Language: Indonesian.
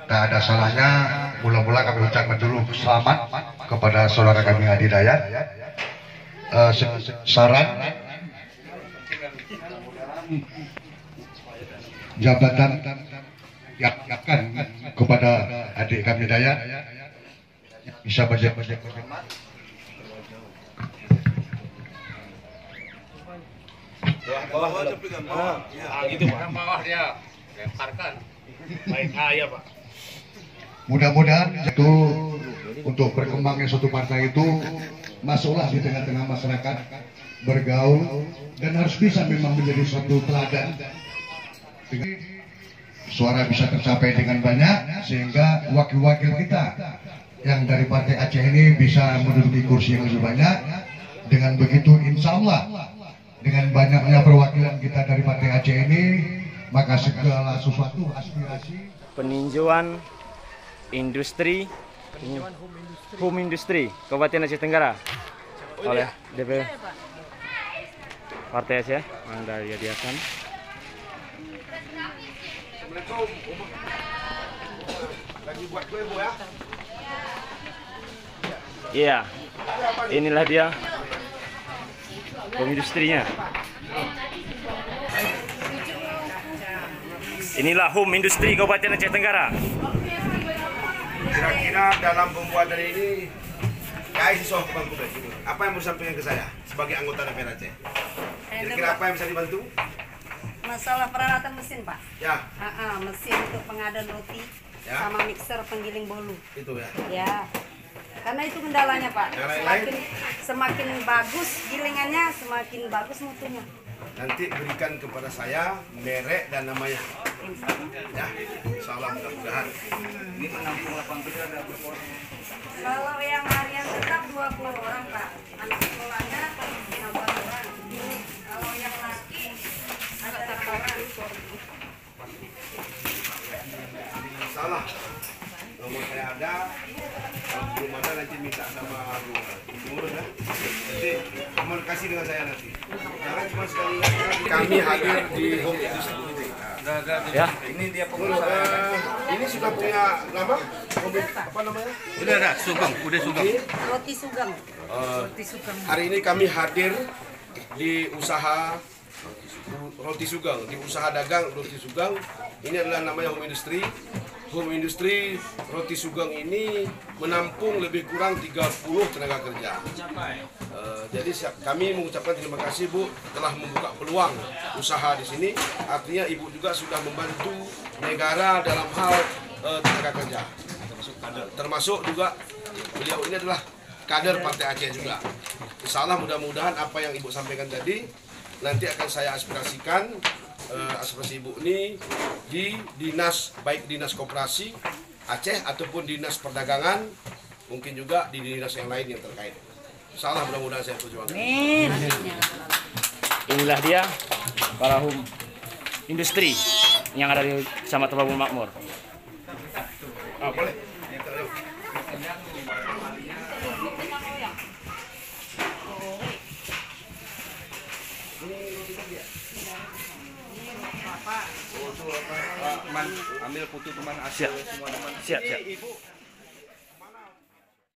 Tak ada salahnya mula-mula kami ucapkan dulu selamat kepada saudara kami Adi Dayat. Saran jabatan yakan kepada adik kami Dayat bisa berjabat bawah ceplikan bawah. Gitu Pak. Bawah dia lemparkan. Baik, ya Pak. Mudah-mudahan itu untuk berkembangnya suatu partai itu masuklah di tengah-tengah masyarakat, bergaul, dan harus bisa memang menjadi suatu teladan. Suara bisa tercapai dengan banyak sehingga wakil-wakil kita yang dari Partai Aceh ini bisa menduduki kursi yang lebih banyak. Dengan begitu insya Allah dengan banyaknya perwakilan kita dari Partai Aceh ini, maka segala sesuatu aspirasi peninjauan industri home industri Kabupaten Aceh Tenggara oleh DP Partai Aceh Mangda Yadiasan. Lagi buat kue Bu ya. Iya, inilah dia home industrinya. Inilah home industri Kabupaten Aceh Tenggara. Kira-kira dalam pembuatan ini, guys, Bang Kubet, apa yang mau sampaikan ke saya sebagai anggota DPR Aceh? Kira-kira apa yang bisa dibantu? Masalah peralatan mesin, Pak. Ya. Mesin untuk pengadaan roti Ya. sama mixer penggiling bolu. Itu ya. Ya. Karena itu kendalanya, Pak. Yang lain-lain? Semakin bagus gilingannya, semakin bagus mutunya. Nanti berikan kepada saya merek dan namanya. Ya, insya Allah mudah-mudahan. Ini menampung lapang kerja ada berapa orang? Kalau yang harian tetap 20 orang, Pak. Anak sekolahnya 16 orang. Kalau yang laki ada 8 orang. Salah. Nomor saya ada. Kalau belum ada nanti minta sama pengurus ya. Nanti komunikasi dengan saya nanti. Jangan cuma sekali kami hadir di home industry. Ya. Ini dia pengurus. Ini sudah punya nama? Apa namanya? Udah ada, Sugeng, udah Sugeng. Roti Sugeng. Roti Sugeng. Hari ini kami hadir di usaha Roti Sugeng, di usaha dagang Roti Sugeng. Ini adalah namanya home industry. Home industry Roti Sugeng ini menampung lebih kurang 30 tenaga kerja. Jadi kami mengucapkan terima kasih Bu telah membuka peluang usaha di sini. Artinya Ibu juga sudah membantu negara dalam hal tenaga kerja. Termasuk juga beliau ini adalah kader Partai Aceh juga. Insya Allah mudah-mudahan apa yang Ibu sampaikan tadi nanti akan saya aspirasikan aspirasi Ibu ini di dinas, baik dinas koperasi Aceh ataupun dinas perdagangan, mungkin juga di dinas yang lain yang terkait. Salah mudah-mudahan saya perjuangkan. Inilah dia para home industri yang ada di Kecamatan Babul Makmur. Boleh. Ambil foto teman Siap. semua teman. Siap.